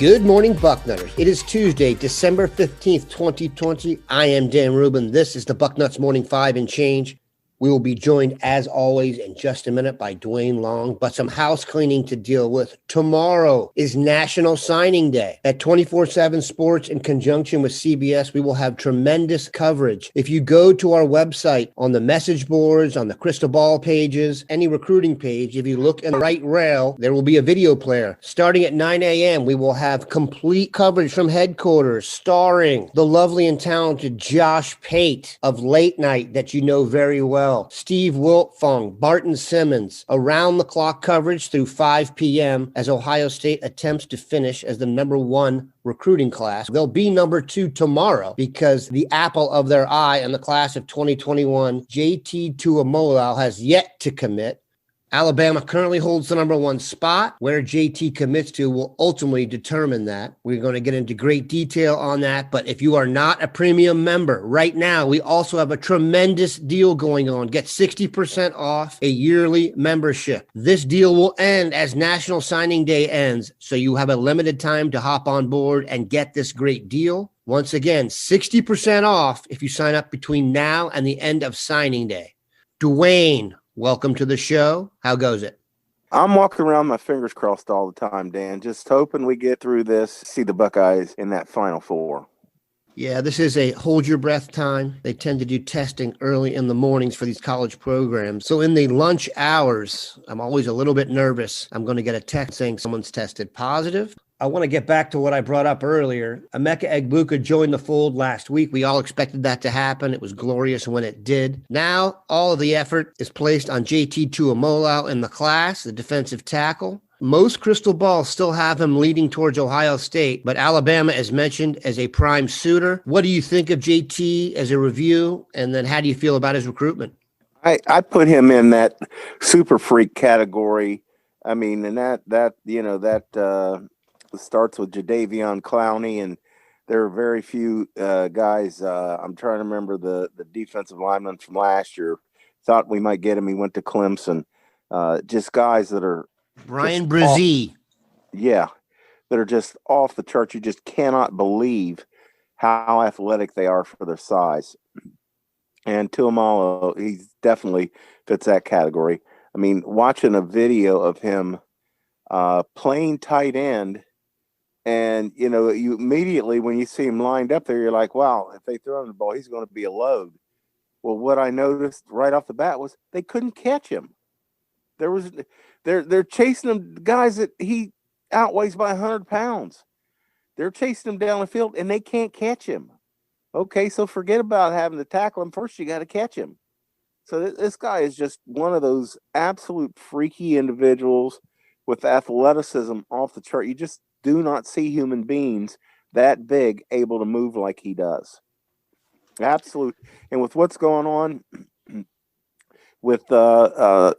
Good morning, Bucknutters. It is Tuesday, December 15th, 2020. I am Dan Rubin. This is the Bucknuts Morning 5 and change. We will be joined, as always, in just a minute by Duane Long, but some house cleaning to deal with. Tomorrow is National Signing Day. At 24/7 Sports, in conjunction with CBS, we will have tremendous coverage. If you go to our website, on the message boards, on the crystal ball pages, any recruiting page, if you look in the right rail, there will be a video player. Starting at 9 a.m., we will have complete coverage from headquarters, starring the lovely and talented Josh Pate of Late Night that you know very well. Steve Wiltfong, Barton Simmons, around-the-clock coverage through 5 p.m. as Ohio State attempts to finish as the number one recruiting class. They'll be number 2 tomorrow because the apple of their eye in the class of 2021, JT Tuimoloau, has yet to commit. Alabama currently holds the number 1 spot. Where JT commits to will ultimately determine that. We're going to get into great detail on that. But if you are not a premium member, right now, we also have a tremendous deal going on. Get 60% off a yearly membership. This deal will end as National Signing Day ends. So you have a limited time to hop on board and get this great deal. Once again, 60% off if you sign up between now and the end of signing day. Duane, welcome to the show. How goes it? I'm walking around my fingers crossed all the time, Dan, just hoping we get through this, see the Buckeyes in that Final Four. Yeah, this is a hold your breath time. They tend to do testing early in the mornings for these college programs. So in the lunch hours, I'm always a little bit nervous. I'm going to get a text saying someone's tested positive. I want to get back to what I brought up earlier. Emeka Egbuka joined the fold last week. We all expected that to happen. It was glorious when it did. Now, all of the effort is placed on JT Tuimoloau in the class, the defensive tackle. Most crystal balls still have him leading towards Ohio State, but Alabama is mentioned as a prime suitor. What do you think of JT as a review? And then how do you feel about his recruitment? I put him in that super freak category. I mean, and that starts with Jadeveon Clowney, and there are very few guys. I'm trying to remember the defensive lineman from last year. Thought we might get him. He went to Clemson. Just guys that are Brian Brzee. Yeah, that are just off the chart. You just cannot believe how athletic they are for their size. And Tuimolau, he definitely fits that category. I mean, watching a video of him playing tight end, and, you immediately, when you see him lined up there, you're like, wow, if they throw him the ball, he's going to be a load. Well, what I noticed right off the bat was they couldn't catch him. They're chasing him, guys that he outweighs by 100 pounds. They're chasing him down the field, and they can't catch him. Okay, so forget about having to tackle him. First, you got to catch him. So this guy is just one of those absolute freaky individuals with athleticism off the chart. You just do not see human beings that big able to move like he does. Absolute. And with what's going on with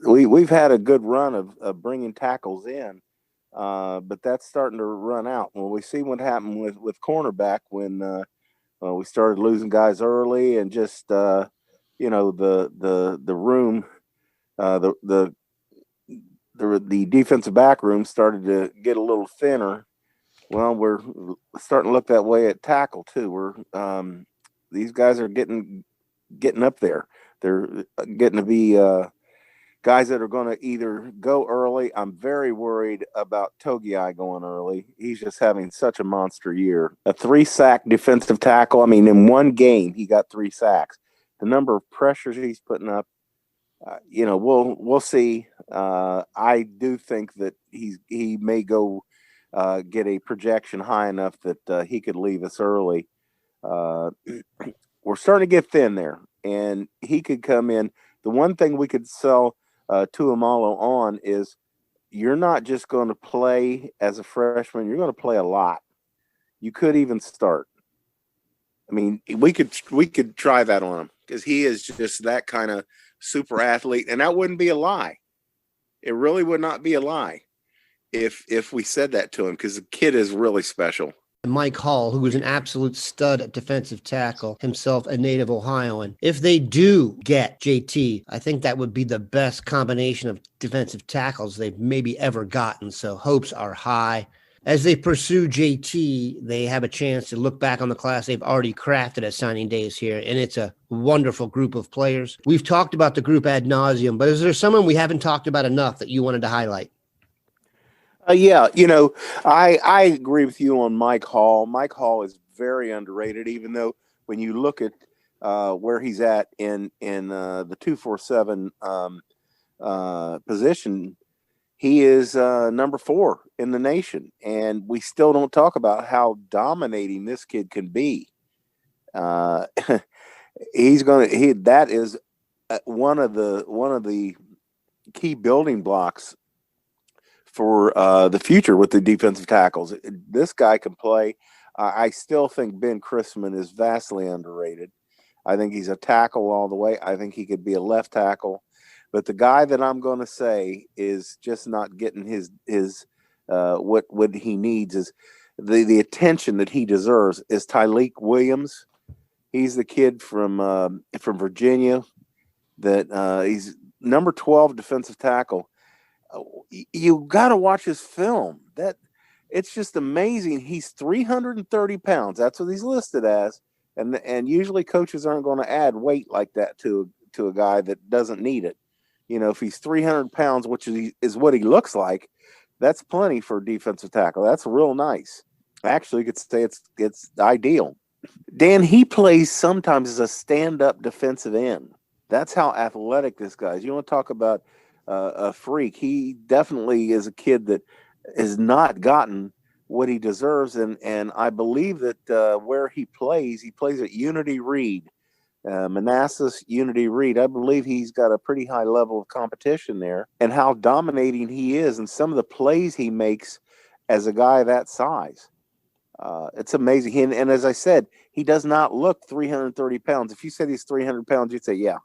we've had a good run of bringing tackles in, but that's starting to run out. Well, we see what happened with cornerback when we started losing guys early, and just the room, the defensive back room started to get a little thinner. Well, we're starting to look that way at tackle too. We're these guys are getting up there. They're getting to be guys that are going to either go early. I'm very worried about Togiai going early. He's just having such a monster year. A 3-sack defensive tackle. I mean, in one game, he got 3 sacks. The number of pressures he's putting up, we'll see. I do think that he may go get a projection high enough that he could leave us early. We're starting to get thin there, and he could come in. The one thing we could sell Tuimoloau on is you're not just going to play as a freshman. You're going to play a lot. You could even start. I mean, we could try that on him because he is just that kind of super athlete, and that wouldn't be a lie. It really would not be a lie if we said that to him, because the kid is really special. Mike Hall, who was an absolute stud at defensive tackle, himself a native Ohioan. If they do get JT, I think that would be the best combination of defensive tackles they've maybe ever gotten. So hopes are high. As they pursue JT, they have a chance to look back on the class they've already crafted at signing days here, and it's a wonderful group of players. We've talked about the group ad nauseum, but is there someone we haven't talked about enough that you wanted to highlight? Yeah, I agree with you on Mike Hall. Mike Hall is very underrated, even though when you look at where he's at in the 247 position, he is number 4 in the nation, and we still don't talk about how dominating this kid can be. That is one of the key building blocks for the future with the defensive tackles. This guy can play. I still think Ben Chrisman is vastly underrated. I think he's a tackle all the way. I think he could be a left tackle. But the guy that I'm going to say is just not getting his what he needs is the attention that he deserves is Tyleik Williams. He's the kid from Virginia that he's number 12 defensive tackle. You got to watch his film. That it's just amazing. He's 330 pounds. That's what he's listed as. And usually coaches aren't going to add weight like that to a guy that doesn't need it. If he's 300 pounds, which is what he looks like, that's plenty for a defensive tackle. That's real nice. Actually, you could say it's ideal. Dan, he plays sometimes as a stand-up defensive end. That's how athletic this guy is. You want to talk about a freak. He definitely is a kid that has not gotten what he deserves. And I believe that where he plays at Unity Reed, Manassas Unity Reed. I believe he's got a pretty high level of competition there, and how dominating he is and some of the plays he makes as a guy that size. It's amazing. And as I said, he does not look 330 pounds. If you said he's 300 pounds, you'd say, yeah,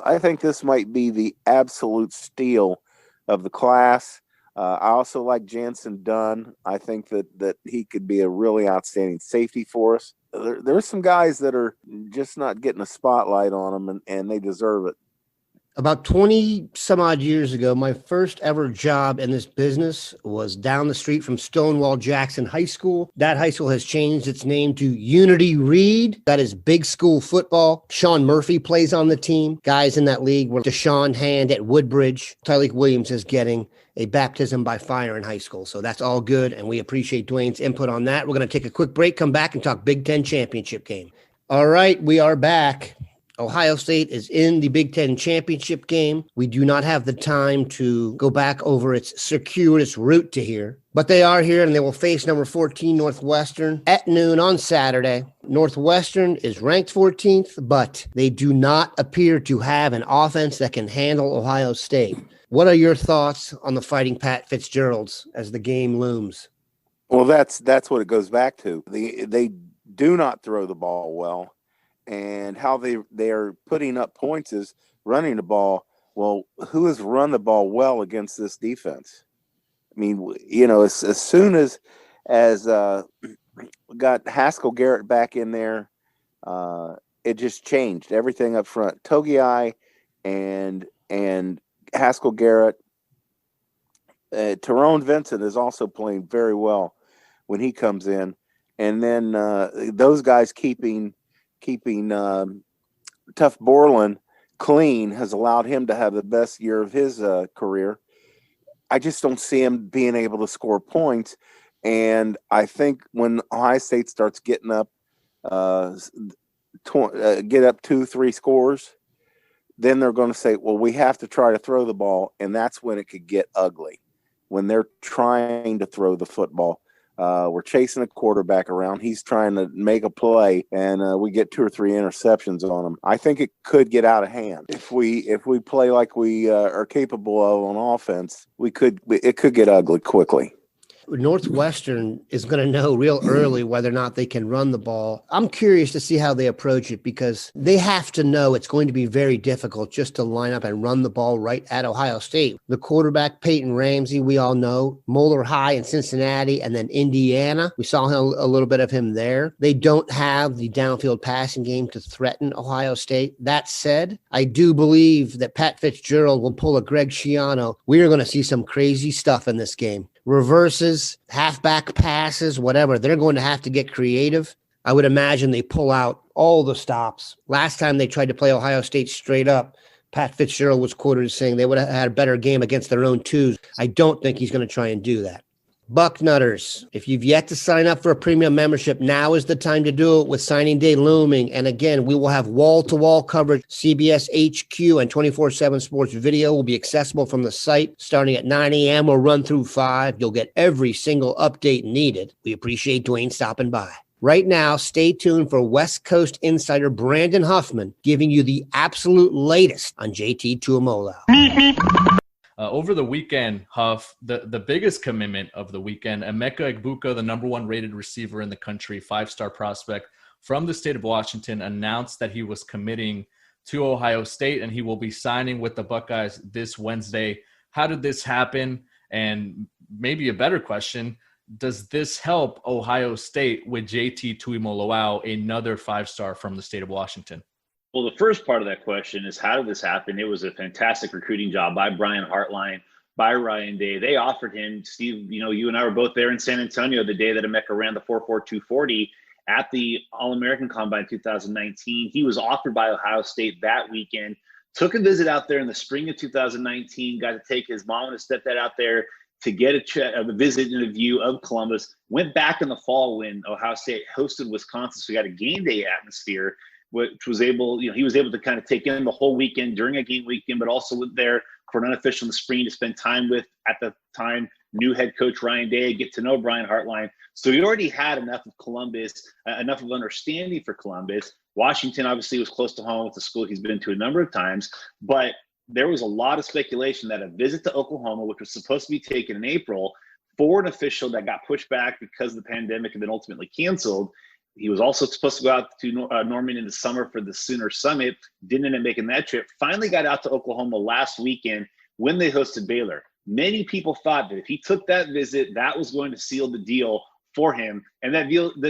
I think this might be the absolute steal of the class. I also like Jansen Dunn. I think that he could be a really outstanding safety for us. There's some guys that are just not getting a spotlight on them, and they deserve it. About 20 some odd years ago, my first ever job in this business was down the street from Stonewall Jackson High School. That high school has changed its name to Unity Reed. That is big school football. Sean Murphy plays on the team. Guys in that league were Deshaun Hand at Woodbridge. Tyleik Williams is getting a baptism by fire in high school. So that's all good, and we appreciate Duane's input on that. We're going to take a quick break, come back, and talk Big Ten championship game. All right, we are back. Ohio State is in the Big Ten championship game. We do not have the time to go back over its circuitous route to here, but they are here, and they will face number 14 Northwestern at noon on Saturday. Northwestern is ranked 14th, but they do not appear to have an offense that can handle Ohio State. What are your thoughts on the Fighting Pat Fitzgeralds as the game looms? Well, that's what it goes back to. They do not throw the ball well. And how they are putting up points is running the ball. Well, who has run the ball well against this defense? I mean, as soon as got Haskell Garrett back in there, it just changed everything up front. Togiai and Haskell Garrett. Tyrone Vincent is also playing very well when he comes in, and then those guys keeping Tough Borland clean has allowed him to have the best year of his career. I just don't see him being able to score points. And I think when Ohio State starts getting up, get up 2-3 scores, then they're going to say, well, we have to try to throw the ball. And that's when it could get ugly, when they're trying to throw the football. We're chasing a quarterback around. He's trying to make a play, and we get 2 or 3 interceptions on him. I think it could get out of hand if we play like we are capable of on offense. It could get ugly quickly. Northwestern is going to know real early whether or not they can run the ball. I'm curious to see how they approach it, because they have to know it's going to be very difficult just to line up and run the ball right at Ohio State. The quarterback, Peyton Ramsey, we all know. Moeller High in Cincinnati, and then Indiana. We saw a little bit of him there. They don't have the downfield passing game to threaten Ohio State. That said, I do believe that Pat Fitzgerald will pull a Greg Schiano. We are going to see some crazy stuff in this game. reverses, halfback passes, whatever. They're going to have to get creative. I would imagine they pull out all the stops. Last time they tried to play Ohio State straight up, Pat Fitzgerald was quoted as saying they would have had a better game against their own twos. I don't think he's going to try and do that. Bucknutters, if you've yet to sign up for a premium membership, now is the time to do it with signing day looming. And again, we will have wall-to-wall coverage. CBS HQ and 24/7 Sports Video will be accessible from the site starting at 9 a.m. We'll run through 5. You'll get every single update needed. We appreciate Duane stopping by. Right now, stay tuned for West Coast insider Brandon Huffman giving you the absolute latest on JT Tuimoloau. Over the weekend, Huff, the biggest commitment of the weekend, Emeka Egbuka, the number 1 rated receiver in the country, 5-star prospect from the state of Washington, announced that he was committing to Ohio State and he will be signing with the Buckeyes this Wednesday. How did this happen? And maybe a better question, does this help Ohio State with JT Tuimoloau, another 5-star from the state of Washington? Well, the first part of that question is, how did this happen? It was a fantastic recruiting job by Brian Hartline, by Ryan Day. They offered him, Steve, you and I were both there in San Antonio the day that Emeka ran the 4.4240 at the All-American Combine 2019. He was offered by Ohio State that weekend, took a visit out there in the spring of 2019, got to take his mom and his stepdad out there to get a visit and a view of Columbus, went back in the fall when Ohio State hosted Wisconsin, so we got a game day atmosphere, which was he was able to kind of take in the whole weekend during a game weekend, but also went there for an unofficial in the spring to spend time with, at the time, new head coach Ryan Day, get to know Brian Hartline. So he already had enough of Columbus, enough of understanding for Columbus. Washington obviously was close to home. It's a school he's been to a number of times, but there was a lot of speculation that a visit to Oklahoma, which was supposed to be taken in April, for an official that got pushed back because of the pandemic and then ultimately canceled. He was also supposed to go out to Norman in the summer for the Sooner Summit, didn't end up making that trip, finally got out to Oklahoma last weekend when they hosted Baylor. Many people thought that if he took that visit, that was going to seal the deal for him. And that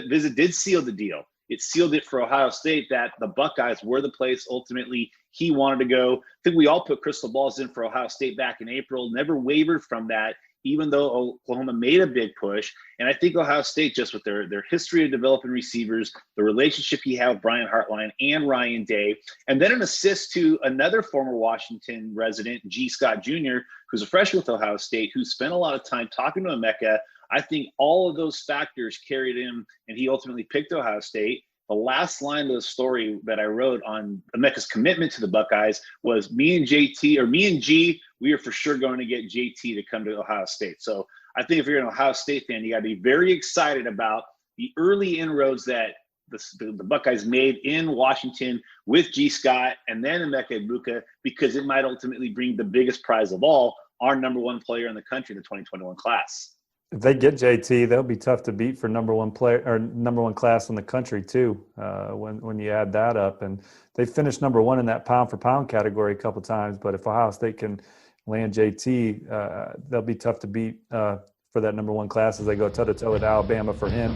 visit did seal the deal. It sealed it for Ohio State that the Buckeyes were the place ultimately he wanted to go. I think we all put crystal balls in for Ohio State back in April, never wavered from that, even though Oklahoma made a big push. And I think Ohio State, just with their history of developing receivers, the relationship he had with Brian Hartline and Ryan Day, and then an assist to another former Washington resident, G. Scott Jr., who's a freshman with Ohio State, who spent a lot of time talking to Emeka. I think all of those factors carried him, and he ultimately picked Ohio State. The last line of the story that I wrote on Emeka's commitment to the Buckeyes was, me and G, we are for sure going to get JT to come to Ohio State. So I think if you're an Ohio State fan, you got to be very excited about the early inroads that the Buckeyes made in Washington with G. Scott and then Emeka Ebuka, because it might ultimately bring the biggest prize of all, our number 1 player in the country in the 2021 class. If they get JT, they'll be tough to beat for number 1 player or number 1 class in the country too. When you add that up, and they finished number 1 in that pound for pound category a couple of times. But if Ohio State can land JT, they'll be tough to beat for that number 1 class as they go toe to toe with Alabama for him.